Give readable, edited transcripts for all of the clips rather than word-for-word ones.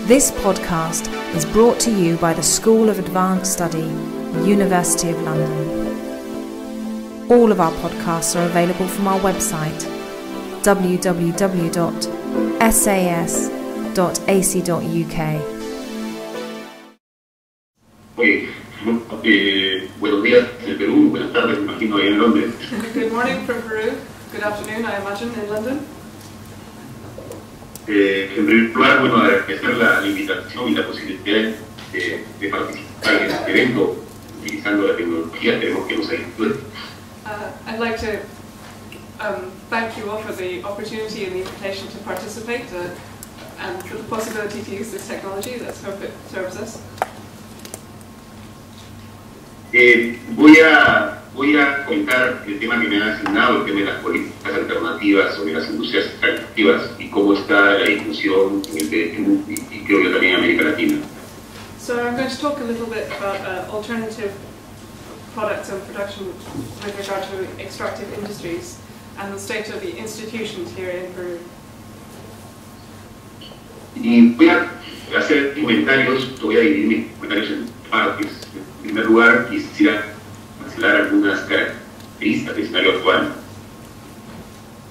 This podcast is brought to you by the School of Advanced Study, University of London. All of our podcasts are available from our website, www.sas.ac.uk. Buenos días en Perú, buenas tardes, me imagino, ahí en Londres. Good morning from Peru. Good afternoon, I imagine, in London. En primer lugar, bueno, agradecer la invitación y la posibilidad de participar en este evento utilizando la tecnología. Esperemos que nos ayude. I'd like to thank you all for the opportunity and the invitation to participate and for the possibility to use this technology. Let's hope it serves us. Voy a comentar el tema que me han asignado, el tema de las políticas alternativas sobre las industrias extractivas y cómo está la discusión en el Perú y creo que también en América Latina. So I'm going to talk a little bit about alternative products and production with regard to extractive industries and the state of the institutions here in Peru. Y voy a hacer comentarios, voy a dividir mis comentarios en partes. En primer lugar, quisiera mencionar algunas características del escenario actual.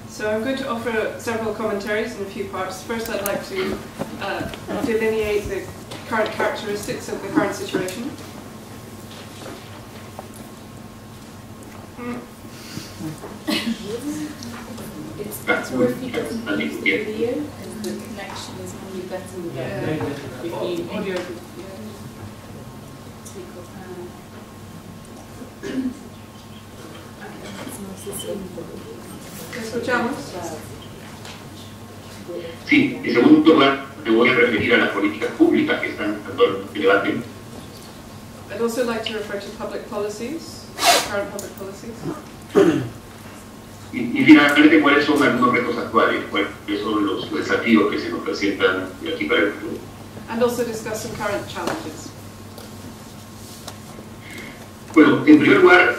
So I'm going to offer several commentaries in a few parts. First, I'd like to delineate the current characteristics of the current situation. It's more if you doesn't use the video, and the connection is normally better with Audio. ¿Escuchamos? Sí, en segundo lugar, me voy a referir a las políticas públicas que están actualmente en debate. I'd also like to refer to public policies, current public policies. Y finalmente, ¿cuáles son algunos retos actuales? ¿Cuáles son los desafíos que se nos presentan de aquí para el futuro? And also discuss some current challenges. Bueno, en primer lugar,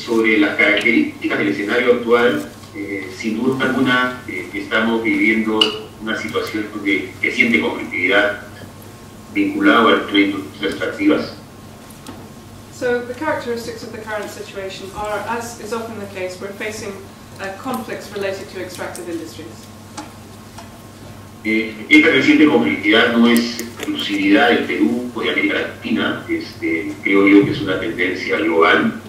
sobre las características del escenario actual, sin duda alguna estamos viviendo una situación de creciente conflictividad vinculada a las industrias extractivas. So the characteristics of the current situation are, as is often the case, we're facing conflicts related to extractive industries. Esta creciente conflictividad no es exclusividad del Perú o de América Latina, creo yo que es una tendencia global.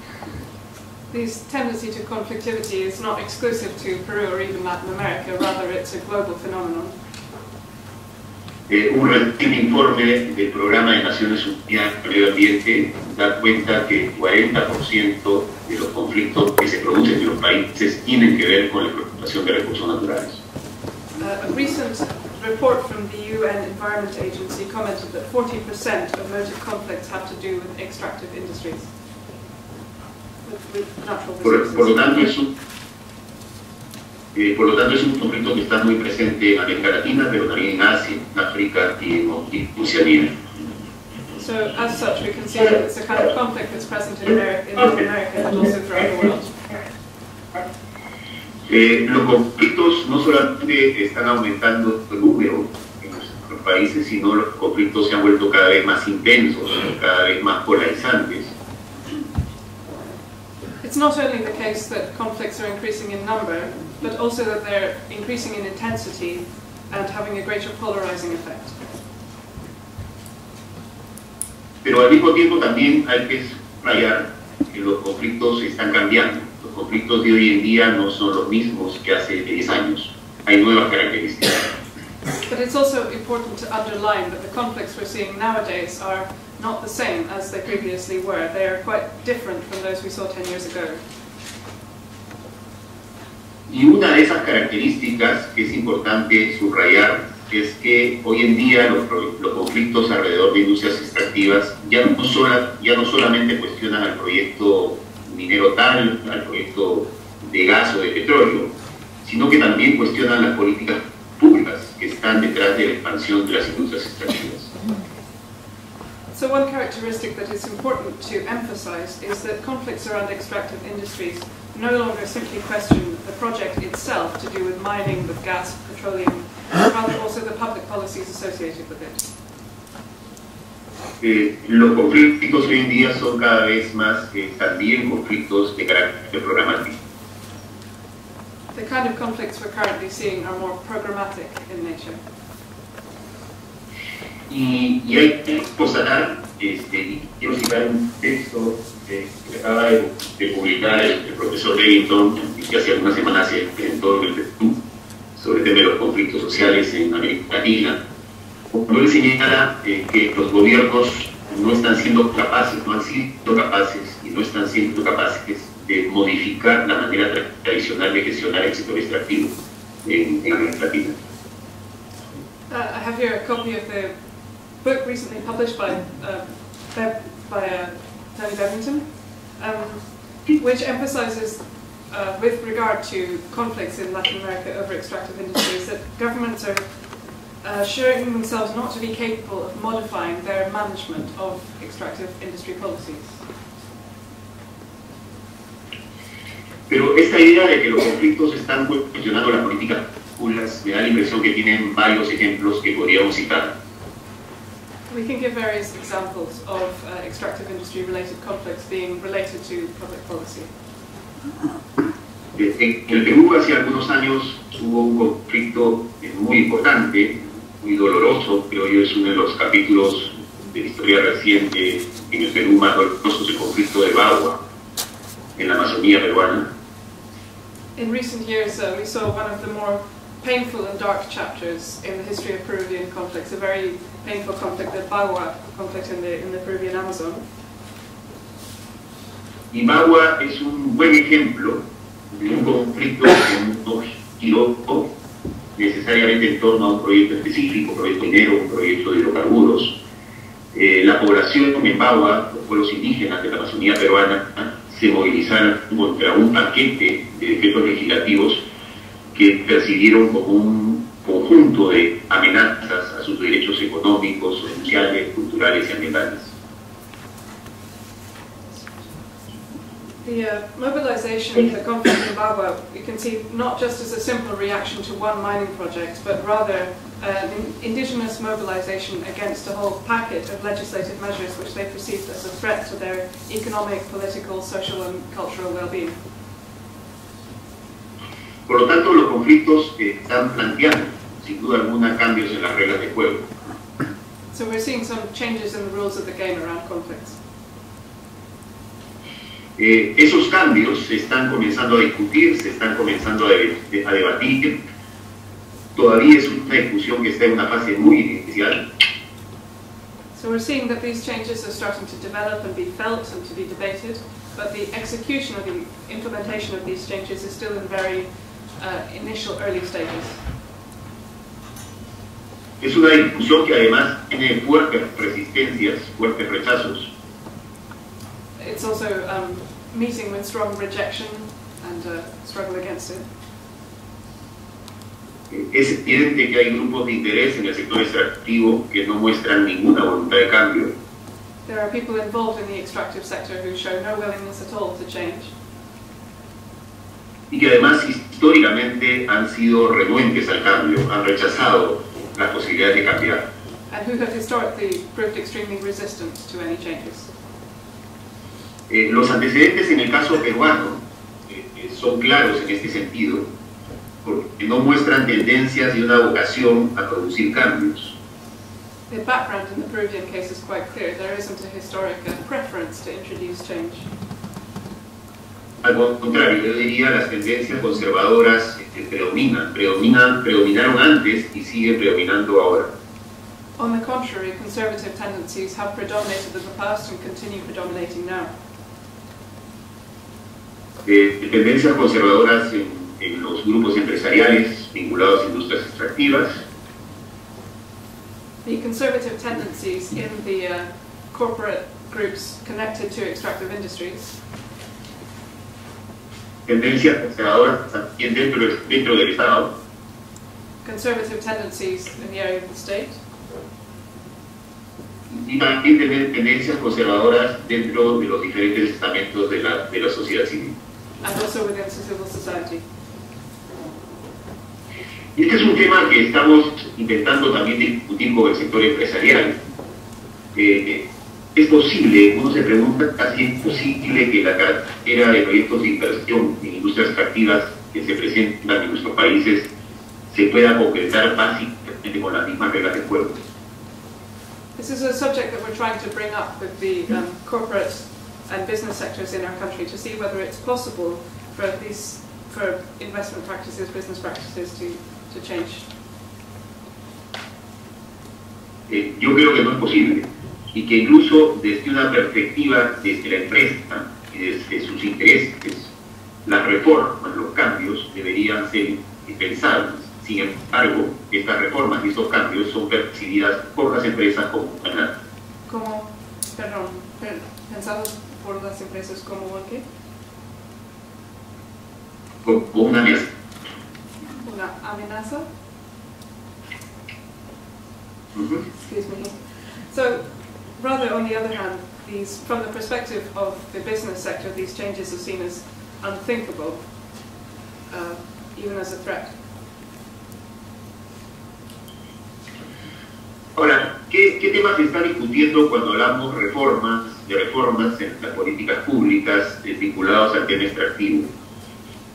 This tendency to conflictivity is not exclusive to Peru or even Latin America, rather it's a global phenomenon. Un reciente informe del Programa de Naciones Unidas para el Medio Ambiente da cuenta que el 40% de los conflictos que se producen en los países tienen que ver con la explotación de recursos naturales. A recent report from the UN Environment Agency commented that 40% of motive conflicts have to do with extractive industries, with natural resources. Por lo tanto, es un conflicto que está muy presente en América Latina, pero también en Asia, en África y en Oceanía. So, as such, we can see that it's a kind of conflict that's present in North America and also throughout the world. Los conflictos no solamente están aumentando el número en nuestros países, sino los conflictos se han vuelto cada vez más intensos, cada vez más polarizantes. It's not only the case that conflicts are increasing in number, but also that they're increasing in intensity and having a greater polarizing effect. Pero al mismo tiempo también hay que subrayar que los conflictos están cambiando. Los conflictos de hoy en día no son los mismos que hace 10 años. Hay nuevas características. But it's also important to underline that the conflicts we're seeing nowadays are not the same as they previously were. They are quite different from those we saw 10 years ago. Y una de esas características que es importante subrayar es que hoy en día los conflictos alrededor de industrias extractivas ya no solamente cuestionan al proyecto minero tal, al proyecto de gas o de petróleo, sino que también cuestionan las políticas públicas que están detrás de la expansión de las industrias extractivas. So one characteristic that is important to emphasize is that conflicts around extractive industries no longer simply question the project itself to do with mining, with gas, petroleum, but rather also the public policies associated with it? Los conflictos hoy en día son cada vez más también conflictos de carácter programático. The kind of conflicts we're currently seeing are more programmatic in nature. Y hay que constatar, quiero citar un texto que acaba de publicar el profesor Bennington, que hace algunas semanas se presentó en el Perú, sobre el tema de los conflictos sociales en América Latina. Cuando él señala que los gobiernos no están siendo capaces, no han sido capaces y no están siendo capaces de modificar la manera tradicional de gestionar el sector extractivo en América Latina. I have here a copy of the book recently published by Tony Bevington, which emphasizes, with regard to conflicts in Latin America over extractive industries, that governments are showing themselves not to be capable of modifying their management of extractive industry policies. Pero esta idea de que los conflictos están cuestionando la política públicas me da la impresión que tienen varios ejemplos que podríamos citar. We can give various examples of extractive industry related conflicts being related to public policy. En el Perú hace algunos años hubo un conflicto muy importante, muy doloroso, creo yo es uno de los capítulos de la historia reciente en el Perú más dolorosos, el conflicto de Bagua en la Amazonía peruana. In recent years, we saw one of the more painful and dark chapters in the history of Peruvian conflicts, a very painful conflict, the Bagua conflict in the Peruvian Amazon. Y Bagua es un buen ejemplo de un conflicto que no giró necesariamente en torno a un proyecto específico, un proyecto minero, un proyecto de hidrocarburos. La población en Bagua, los pueblos indígenas de la Amazonía peruana, se movilizaron contra un paquete de decretos legislativos que percibieron como un conjunto de amenazas a sus derechos económicos, sociales, culturales y ambientales. The mobilization of the conflict in Bagua, you can see not just as a simple reaction to one mining project, but rather an indigenous mobilization against a whole packet of legislative measures which they perceived as a threat to their economic, political, social and cultural well-being. Por lo tanto, los conflictos están planteando, sin duda alguna, cambios en las reglas de juego. So we're seeing some changes in the rules of the game around conflicts. Esos cambios se están comenzando a discutir, se están comenzando a debatir. Todavía es una discusión que está en una fase muy inicial. So we're seeing that these changes are starting to develop and be felt and to be debated, but the execution of the implementation of these changes is still in very initial early stages. Es una discusión que además tiene fuertes resistencias, fuertes rechazos. It's also meeting with strong rejection and struggle against it. Es evidente que hay grupos de interés en el sector extractivo que no muestran ninguna voluntad de cambio. There are people involved in the extractive sector who show no willingness at all to change. Y que además históricamente han sido renuentes al cambio, han rechazado las posibilidades de cambiar. And who have historically proved extremely resistant to any changes. Los antecedentes en el caso peruano son claros en este sentido, porque no muestran tendencias y una vocación a producir cambios. The background in the Peruvian case is quite clear. There isn't a historic preference to introduce change. Al contrario, yo diría las tendencias conservadoras predominaron antes y siguen predominando ahora. On the contrary, conservative tendencies have predominated in the past and continue predominating now. Tendencias conservadoras en los grupos empresariales vinculados a industrias extractivas. The conservative tendencies in the corporate groups connected to extractive industries. Tendencias conservadoras también dentro del Estado. Conservative tendencies in the area of the state. Y también tendencias conservadoras dentro de los diferentes estamentos de la sociedad civil. And also within civil society. Y este es un tema que estamos intentando también discutir con el sector empresarial. Es posible, uno se pregunta si es posible que la cartera de proyectos de inversión en industrias extractivas que se presentan en nuestros países se pueda concretar básicamente con las mismas reglas de juego. This is a subject that we're trying to bring up with the corporate and business sectors in our country to see whether it's possible for investment practices, business practices to change. Yo creo que no es posible y que incluso desde una perspectiva desde la empresa y desde sus intereses, las reformas, los cambios deberían ser indispensables. Sin embargo, estas reformas y estos cambios son percibidas por las empresas como una... pensados por las empresas como ¿qué? Como una amenaza. ¿Una amenaza? Excuse me. So, rather, on the other hand, from the perspective of the business sector, these changes are seen as unthinkable, even as a threat. Ahora, ¿qué temas se está discutiendo cuando hablamos de reformas en las políticas públicas vinculadas al tema extractivo?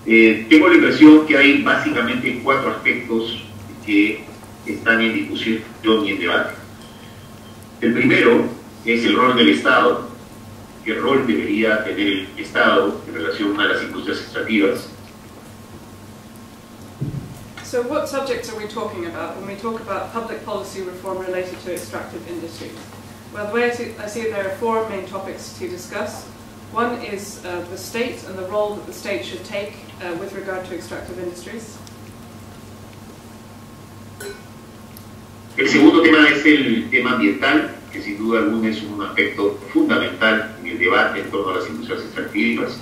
Tengo la impresión que hay básicamente 4 aspectos que están en discusión y en debate. El primero es el rol del Estado. ¿Qué rol debería tener el Estado en relación a las industrias extractivas? So what subjects are we talking about when we talk about public policy reform related to extractive industries? Well, the way I see it, there are 4 main topics to discuss. One is the state and the role that the state should take with regard to extractive industries. El segundo tema es el tema ambiental, que sin duda alguna es un aspecto fundamental en el debate en torno a las industrias extractivas.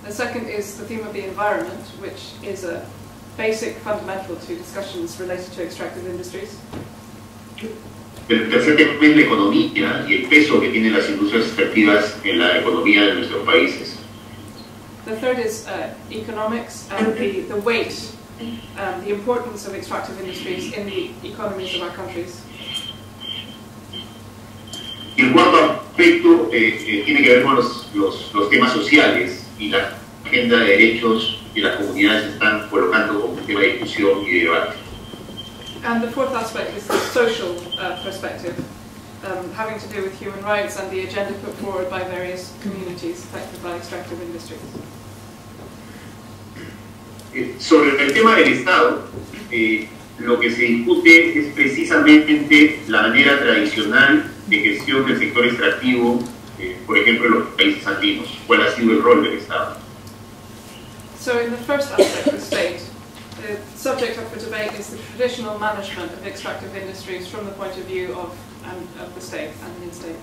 The second is the theme of the environment, which is a basic fundamental to discussions related to extractive industries. El tercer tema es la economía y el peso que tienen las industrias extractivas en la economía de nuestros países. The third is economics and the weight, the importance of extractive industries in the economies of our countries. Y el cuarto aspecto tiene que ver con los temas sociales y la agenda de derechos que las comunidades están colocando como un tema de discusión y de debate. And the fourth aspect is the social perspective, having to do with human rights and the agenda put forward by various communities affected by extractive industries. Sobre el tema del Estado, lo que se discute es precisamente la manera tradicional de gestión del sector extractivo, por ejemplo, en los países andinos. ¿Cuál ha sido el rol del Estado? So in the first aspect, the state, the subject up for debate is the traditional management of extractive industries from the point of view of the state and the state.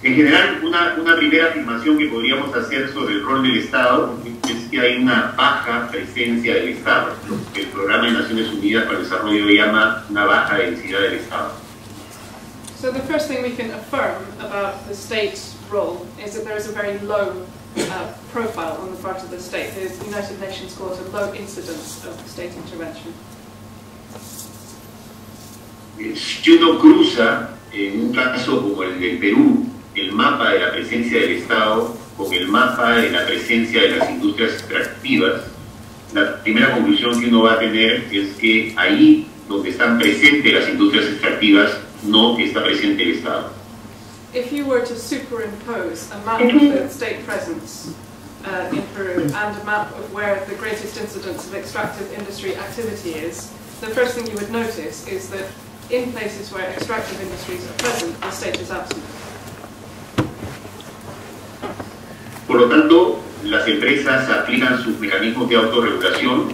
En general, una primera afirmación que podríamos hacer sobre el rol del Estado es que hay una baja presencia del Estado, lo que el Programa de Naciones Unidas para el Desarrollo llama una baja densidad del Estado. So the first thing we can affirm about the state's role is that there is a very low profile on the part of the state. The United Nations calls a low incidence of state intervention. Si uno cruza en un caso como el del Perú, el mapa de la presencia del Estado con el mapa de la presencia de las industrias extractivas, la primera conclusión que uno va a tener es que ahí donde están presentes las industrias extractivas no está presente el Estado. If you were to superimpose a map of the state presence in Peru and a map of where the greatest incidence of extractive industry activity is, the first thing you would notice is that in places where extractive industries are present, the state is absent. Por lo tanto, las empresas aplican sus mecanismos de autorregulación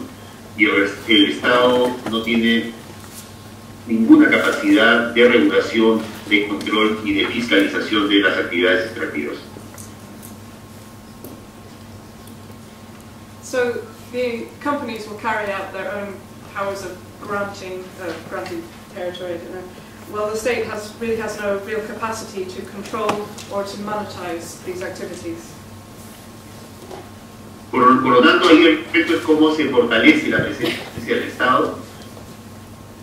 y el Estado no tiene ninguna capacidad de regulación, de control y de fiscalización de las actividades extractivas. So the companies will carry out their own powers of granting territory, while the state really has no real capacity to control or to monetize these activities. Por lo tanto, ahí el reto es cómo se fortalece la presencia del Estado,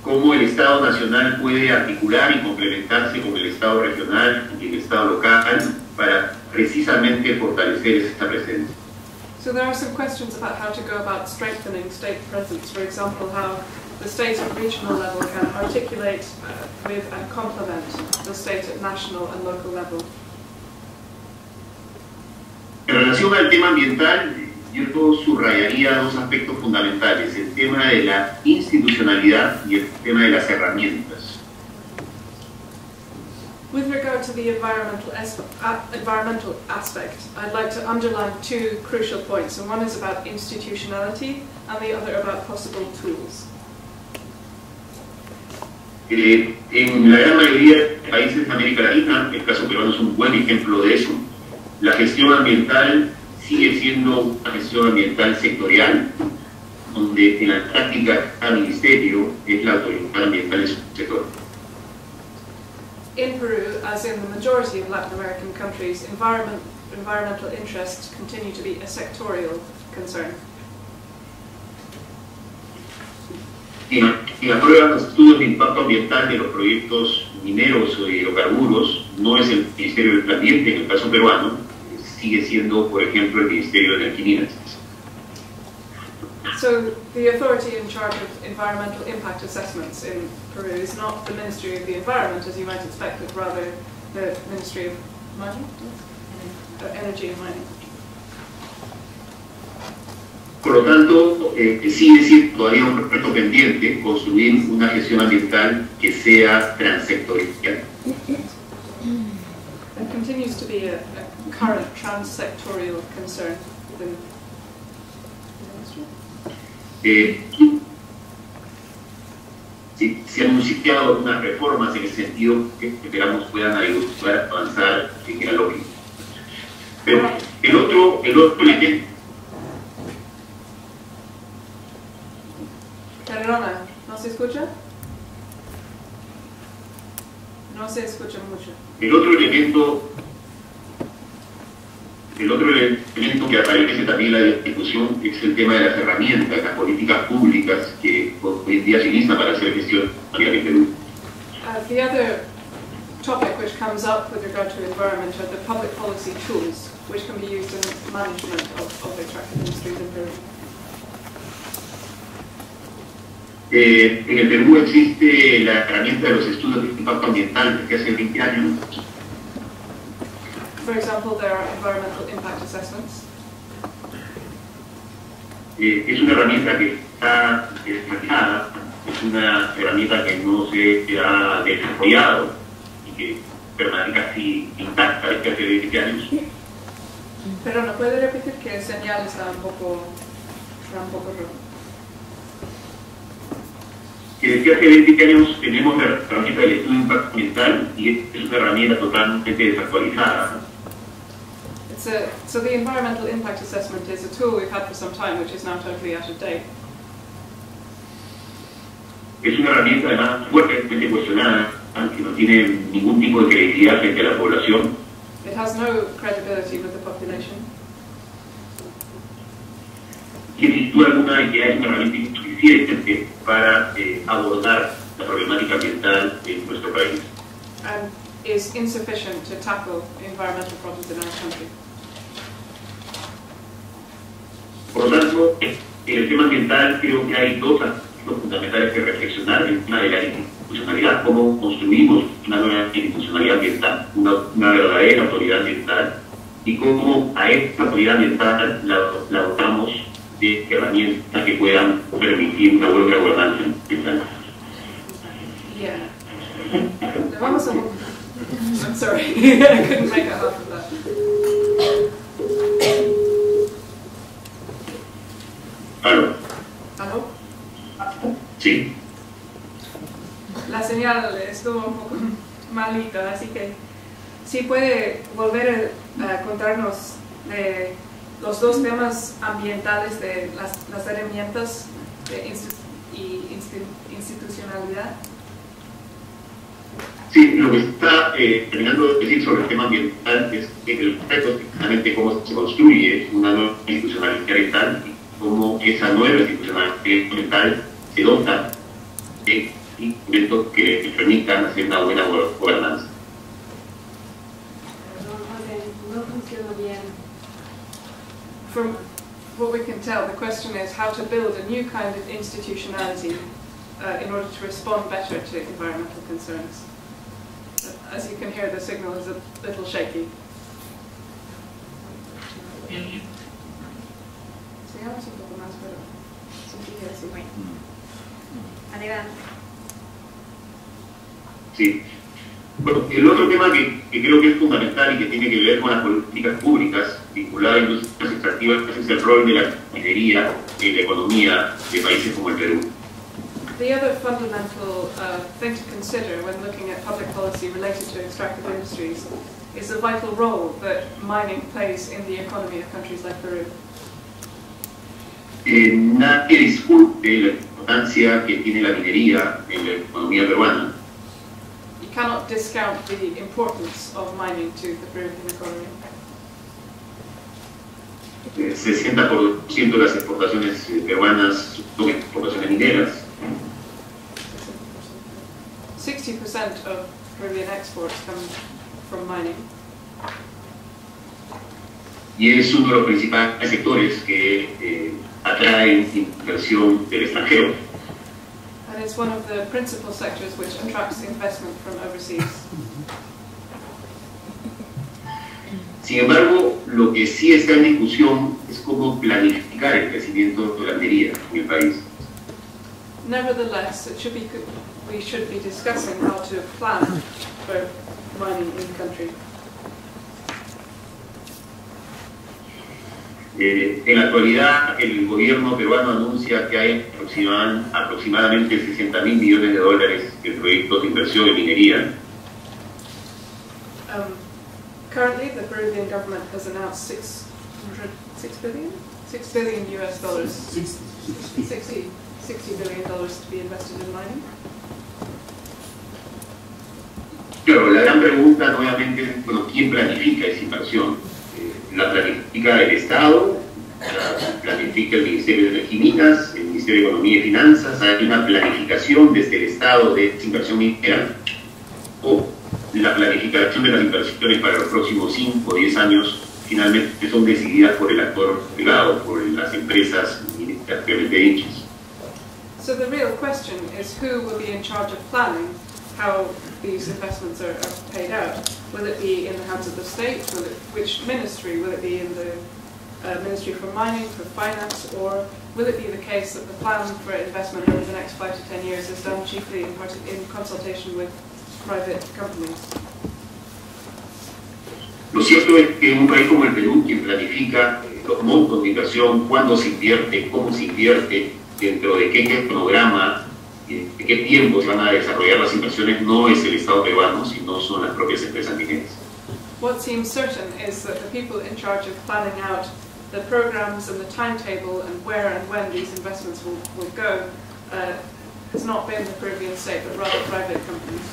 cómo el Estado nacional puede articular y complementarse con el Estado regional y el Estado local para precisamente fortalecer esta presencia. So there are some questions about how to go about strengthening state presence. For example, how the state at regional level can articulate with and complement the state at national and local level. En relación al tema ambiental, yo subrayaría dos aspectos fundamentales: el tema de la institucionalidad y el tema de las herramientas. With regard to the environmental aspect, I'd like to underline two crucial points, and one is about institutionality and the other about possible tools. En la gran mayoría de países de América Latina, el caso peruano es un buen ejemplo de eso, la gestión ambiental sigue siendo una gestión ambiental sectorial, donde en la práctica cada ministerio es la autoridad ambiental en su sector. In Peru, as in the majority of Latin American countries, environmental interests continue to be a sectorial concern. En la prueba de los estudios de impacto ambiental de los proyectos mineros o de hidrocarburos, no es el Ministerio del Ambiente, en el caso peruano, sigue siendo, por ejemplo, el Ministerio de Minas. So the authority in charge of environmental impact assessments in Peru is not the Ministry of the Environment, as you might expect, but rather the Ministry of Mining? Energy and Mining. Por lo tanto, sigue siendo todavía un reto pendiente construir una gestión ambiental que sea transsectorial. There continues to be a current transsectorial concern within se han anunciado algunas reformas en el sentido que esperamos puedan ayudar a avanzar en la lógica. Pero el otro elemento. Perdona, ¿no se escucha? No se escucha mucho. El otro elemento que aparece también en la discusión es el tema de las herramientas, las políticas públicas que hoy en día se utilizan para hacer gestión ambiental en Perú. The other topic which comes up with regard to environment are the public policy tools which can be used in management of extractive industries in Peru. En el Perú existe la herramienta de los estudios de impacto ambiental desde hace 20 años. For example, there are environmental impact assessments. Es una herramienta que está desarrollada, es una herramienta que no se ha desarrollado y que permanece casi intacta desde hace 20 años. Pero no puede repetir que el señal está un poco rojo. Que desde hace 20 años tenemos la herramienta del estudio de impacto ambiental y es una herramienta totalmente desactualizada. So the environmental impact assessment is a tool we've had for some time, which is now totally out of date. Es una herramienta además fuertemente cuestionada, que no tiene ningún tipo de credibilidad frente a la población. It has no credibility with the population. Y sin duda alguna ya es una herramienta insuficiente para abordar la problemática ambiental en nuestro país. And is insufficient to tackle environmental problems in our country. Por lo tanto, en el tema ambiental creo que hay dos aspectos fundamentales que reflexionar. El tema de la institucionalidad, cómo construimos una nueva institucionalidad ambiental, una verdadera autoridad ambiental, y cómo a esta autoridad ambiental la dotamos de herramientas que puedan permitir una buena gobernanza ambiental. Yeah. Vamos a... I'm sorry, I couldn't make it half of that. ¿Aló? ¿Aló? Sí. La señal estuvo un poco malita, así que sí puede volver a contarnos de los dos temas ambientales de las herramientas de institucionalidad. Sí, lo que está terminando de decir sobre el tema ambiental es que el reto es precisamente cómo se construye una nueva institucionalidad ambiental y cómo esa nueva institucionalidad mental se dota de instrumentos que permitan hacer una buena gobernanza. No funciona bien. From what we can tell, the question is how to build a new kind of institutionality in order to respond better to environmental concerns. As you can hear, the signal is a little shaky. Sigamos un poco más, pero sí. Adelante. Sí. Bueno, el otro tema que creo que es fundamental y que tiene que ver con las políticas públicas vinculadas a industrias extractivas es el rol de la minería en la economía de países como el Perú. The other fundamental thing to consider when looking at public policy related to extractive industries is the vital role that mining plays in the economy of countries like Peru. Nadie discute la importancia que tiene la minería en la economía peruana. You cannot discount the importance of mining to the Peruvian economy. El 60% de las exportaciones peruanas son exportaciones mineras. 60% of Peruvian exports come from mining. Y es uno de los principales sectores que atraen inversión del extranjero. And it's one of the principal sectors which attracts investment from overseas. Sin embargo, lo que sí está en discusión es cómo planificar el crecimiento de la minería en el país. Nevertheless, we should be discussing how to plan for mining in the country. En la actualidad, el gobierno peruano anuncia que hay aproximadamente 60.000 millones de dólares en proyectos de inversión en minería. Currently, the Peruvian government has announced $6 billion US dollars, $60 billion to be invested in mining. Claro, la gran pregunta nuevamente es, bueno, ¿quién planifica esa inversión? ¿La planifica el Estado? ¿La planifica el Ministerio de Energía y Minas? ¿El Ministerio de Economía y Finanzas? ¿Hay una planificación desde el Estado de esa inversión minera? ¿O la planificación de las inversiones para los próximos 5 o 10 años finalmente son decididas por el actor privado, por las empresas propiamente dichas? So the real question is who will be in charge of planning how these investments are paid out. Will it be in the hands of the state? Which ministry? Will it be in the Ministry for Mining, for Finance, or will it be the case that the plan for investment over the next 5 to 10 years is done chiefly in consultation with private companies? Lo cierto es que en un país como el Perú, quien planifica los montos de inversión, cuándo se invierte, cómo se invierte, dentro de qué cronograma, de qué tiempo se van a desarrollar las inversiones, no es el Estado peruano, sino son las propias empresas mineras. What seems certain is that the people in charge of planning out the programs and the timetable and where and when these investments will go has not been the Peruvian state, but rather private companies.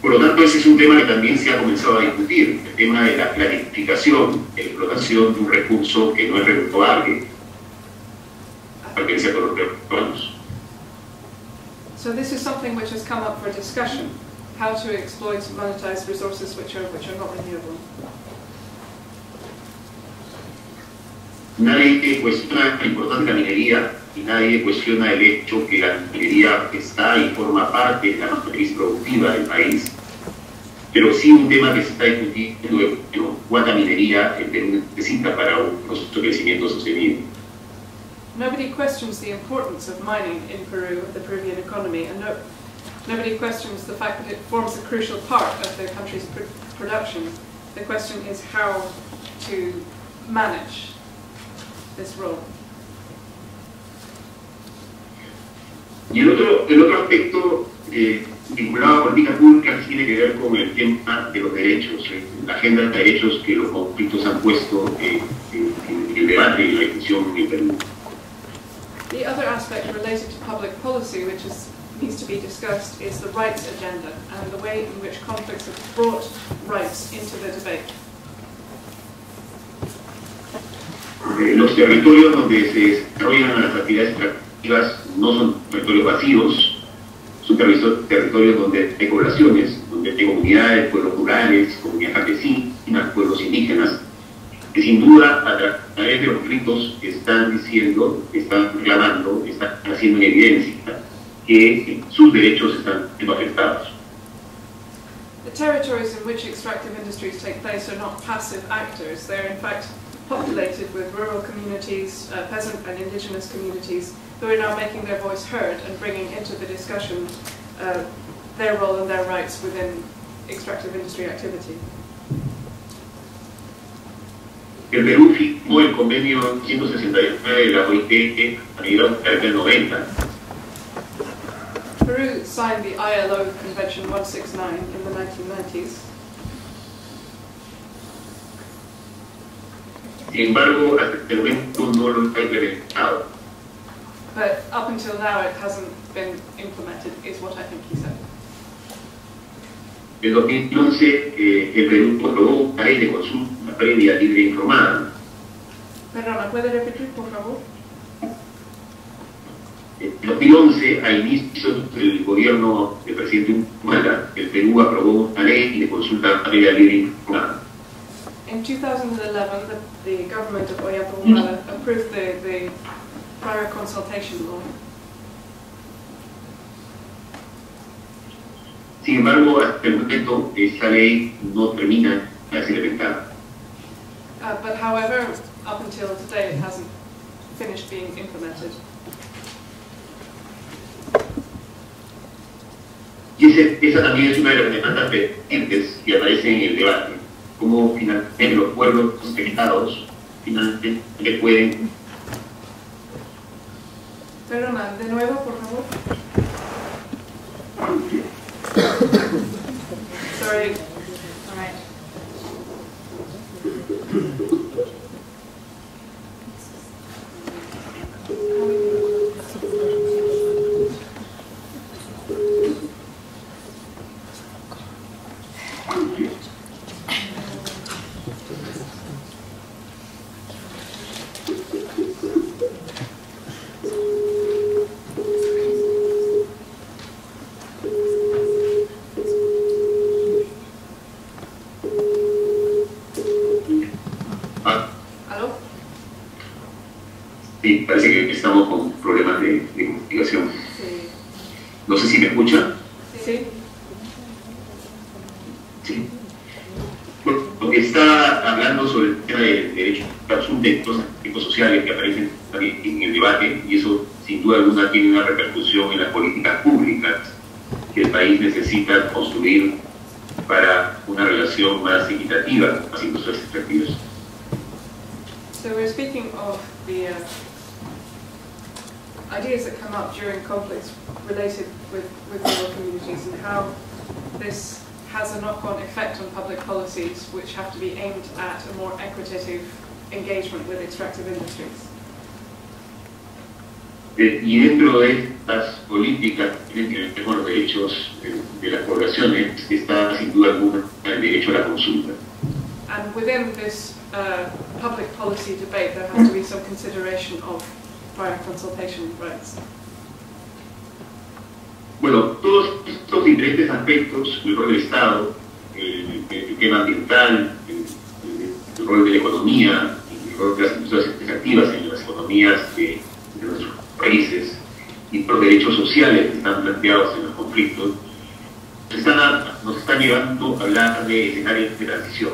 Por lo tanto, ese es un tema que también se ha comenzado a discutir, el tema de la planificación, de la explotación de un recurso que no es renovable, pertenece a todos los peruanos. So this is something which has come up for discussion, how to exploit and monetize resources which are not renewable. Nadie cuestiona la importancia de la minería y nadie cuestiona el hecho que la minería está y forma parte de la matriz productiva del país, pero sí un tema que se está discutiendo es cuánta minería el Perú necesita para un proceso de crecimiento sostenido. Nobody questions the importance of mining in Peru, of the Peruvian economy, and nobody questions the fact that it forms a crucial part of the country's production. The question is how to manage this role. Y el otro aspecto vinculado a políticas públicas tiene que ver con el tema de los derechos, la agenda de derechos que los conflictos han puesto en el debate y la discusión en el Perú. The other aspect related to public policy, which needs to be discussed, is the rights agenda and the way in which conflicts have brought rights into the debate. Los territorios donde se desarrollan las actividades extractivas no son territorios vacíos, son territorios donde hay poblaciones, donde hay comunidades, pueblos rurales, comunidades campesinas, pueblos indígenas, que sin duda a través de los conflictos están diciendo, están reclamando, están haciendo en evidencia que sus derechos están siendo afectados. The territories in which extractive industries take place are not passive actors. They're in fact populated with rural communities, peasant and indigenous communities, who are now making their voice heard and bringing into the discussion their role and their rights within extractive industry activity. El Perú firmó el convenio 169 de la OIT a mediados del 90. Peru signed the ILO Convention 169 in the 1990s. Sin embargo, hasta el momento no lo ha implementado. But up until now it hasn't been implemented, is what I think he said. En 2011, el Perú aprobó una ley de consulta previa, libre e informada. Perdona, ¿puede repetir, por favor? En 2011, al inicio del gobierno del presidente Humala, el Perú aprobó una ley de consulta previa, libre e informada. In 2011, the government of Ollanta Humala approved the prior consultation law. Sin embargo, hasta el momento, esta ley no termina de ser implementada. But however, up until today, it hasn't finished being implemented. Y esa también es una de las demandas pendientes que aparecen en el debate. Cómo finalmente los pueblos afectados finalmente pueden... Perdona, de nuevo, por favor. Sorry. All right. Sí, parece que estamos con problemas de comunicación. Sí. No sé si me escuchan. Sí. Sí. Bueno, está hablando sobre el tema del derecho a asuntos sociales que aparecen también en el debate, y eso sin duda alguna tiene una repercusión en las políticas públicas que el país necesita construir para una relación más equitativa con las industrias extractivas. So we're speaking of the ideas that come up during conflicts related with rural communities and how this has a knock-on effect on public policies which have to be aimed at a more equitative engagement with extractive industries. Y dentro de estas políticas que tienen que ver con los derechos de las poblaciones está sin duda alguna el derecho a la consulta. And within this public policy debate there has to be some consideration of prior consultation rights. Bueno, todos estos diferentes aspectos, el rol del Estado, el tema ambiental, el rol de la economía, el rol de las industrias extractivas en las economías de nuestros países y los derechos sociales que están planteados en los conflictos, nos están llevando a hablar de escenarios de transición.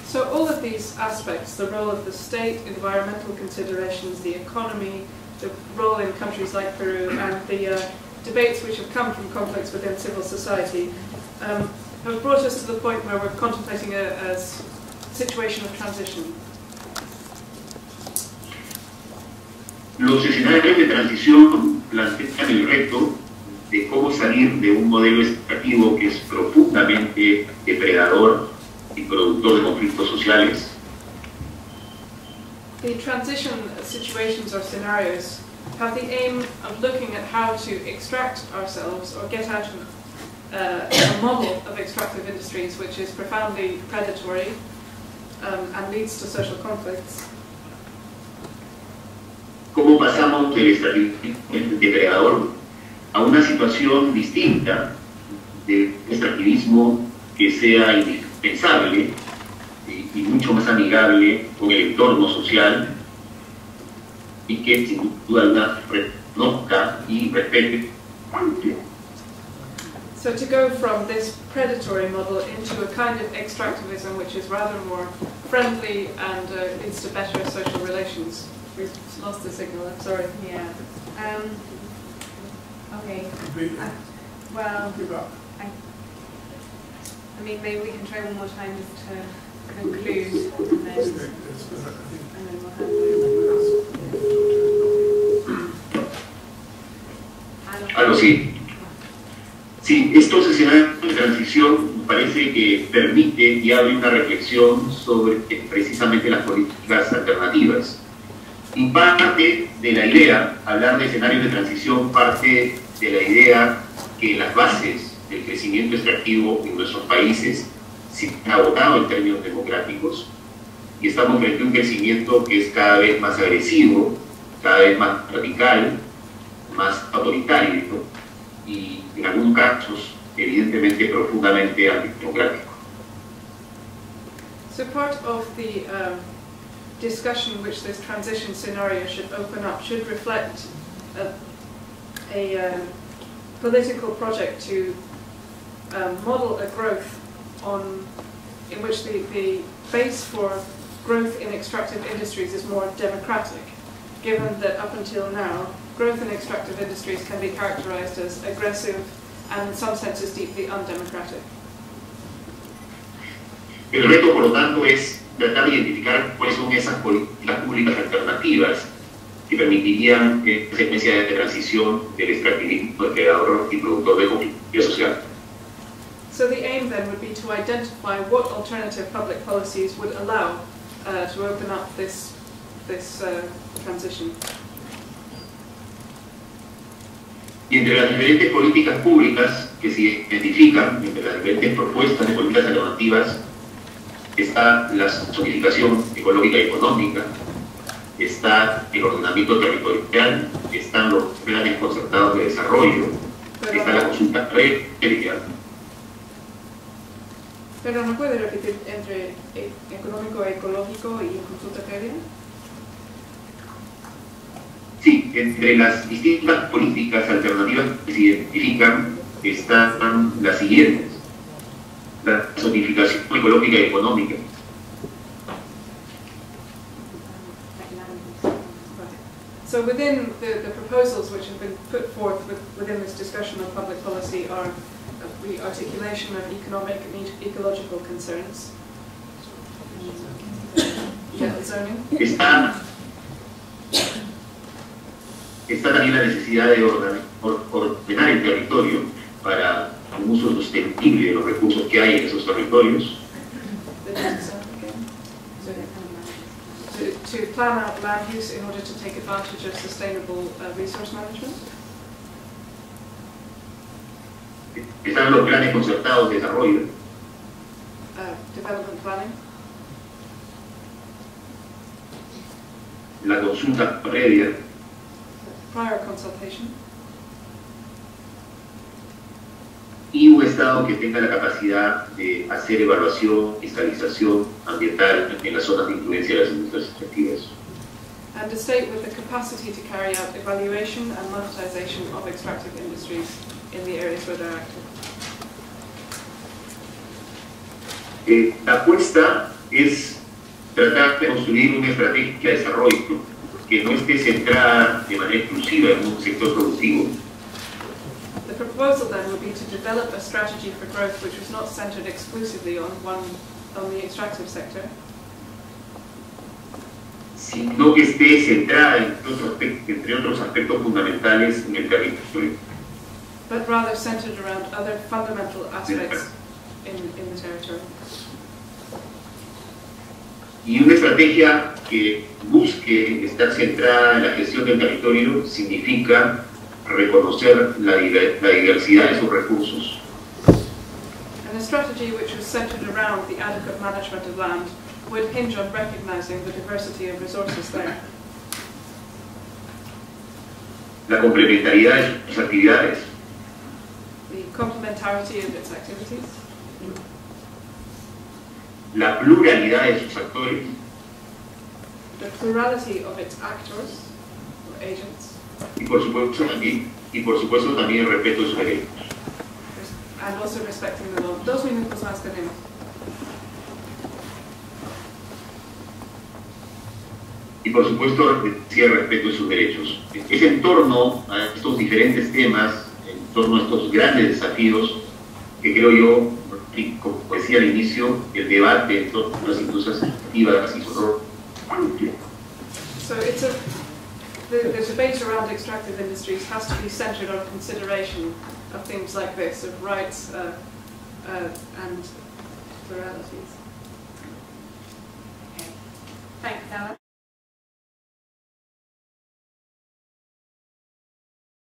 So all of these aspects, the role of the state, environmental considerations, the economy, the role in countries like Peru, and the debates which have come from conflicts within civil society, have brought us to the point where we're contemplating a situation of transition. Los escenarios de transición plantean el reto de cómo salir de un modelo extractivo que es profundamente depredador y productor de conflictos sociales. The transition situations or scenarios have the aim of looking at how to extract ourselves or get out of a model of extractive industries which is profoundly predatory, and leads to social conflicts. ¿Cómo pasamos del extractivismo depredador a una situación distinta de extractivismo que sea indispensable y mucho más amigable con el entorno social y que sin duda alguna reconozca y respete? So to go from this predatory model into a kind of extractivism which is rather more friendly and leads to better social relations. We've lost the signal, I'm sorry. Yeah. Okay. Well, I mean, maybe we can try one more time just to conclude, and then we'll have... Algo sí. Sí, estos escenarios de transición me parece que permite y abre una reflexión sobre precisamente las políticas alternativas. Y parte de la idea, hablar de escenarios de transición, parte de la idea que las bases del crecimiento extractivo en nuestros países se han agotado en términos democráticos y estamos frente a un crecimiento que es cada vez más agresivo, cada vez más radical, más autoritario, ¿no? Y en algunos casos, evidentemente, profundamente antidemocrático. So part of the discussion which this transition scenario should open up should reflect a political project to model a growth in which the base for growth in extractive industries is more democratic, given that up until now, growth in extractive industries can be characterized as aggressive and in some senses deeply undemocratic. El reto, por lo tanto, es tratar de identificar cuáles son esas políticas públicas alternativas que permitirían esa secuencia de transición del extractivismo depredador y productor de conflicto social. So the aim then would be to identify what alternative public policies would allow to open up this transition. Y entre las diferentes políticas públicas que se identifican, entre las diferentes propuestas de políticas alternativas, está la zonificación ecológica y económica, está el ordenamiento territorial, están los planes concertados de desarrollo, está la consulta previa. Pero no puede repetir entre económico, ecológico y consulta previa. Sí, entre las distintas políticas alternativas que se identifican están las siguientes: la zonificación ecológica y económica. So within the proposals which have been put forth within this discussion of public policy are the articulation of economic and ecological concerns. Yeah, zoning. Está también la necesidad de ordenar el territorio para un uso sostenible de los recursos que hay en esos territorios. To plan out land use in order to take advantage of sustainable resource management. Están los planes concertados de desarrollo. Development planning. La consulta previa. Prior consultation. Y un Estado que tenga la capacidad de hacer evaluación y estabilización ambiental en las zonas de influencia de las industrias extractivas. And a state with the capacity to carry out evaluation and monetization of extractive industries in the areas where they're active. La apuesta es tratar de construir una estrategia de desarrollo que no esté centrada de manera exclusiva en un sector productivo. The proposal then would be to develop a strategy for growth which was not centered exclusively on the extractive sector, sino que esté centrada entre otros aspectos fundamentales en el territorio. but rather centered around other fundamental aspects in the territory. Y una estrategia que busque estar centrada en la gestión del territorio significa reconocer la diversidad de sus recursos. And a strategy which was centered around the adequate management of land would hinge on recognizing the diversity of resources there. La complementariedad de sus actividades, The complementarity of its activities, la pluralidad de sus actores, the plurality of its actors or agents, y por supuesto también el respeto de sus derechos. and also respecting the law. 2 minutos más tenemos. Y por supuesto, sí, el respeto de sus derechos. Es en torno a estos diferentes temas, en torno a estos grandes desafíos, que creo yo, como decía al inicio, el debate en torno a las industrias extractivas y su rol. So it's the debate around extractive industries has to be centered on consideration of things like this, of rights and pluralities. Okay. Thanks, Ella.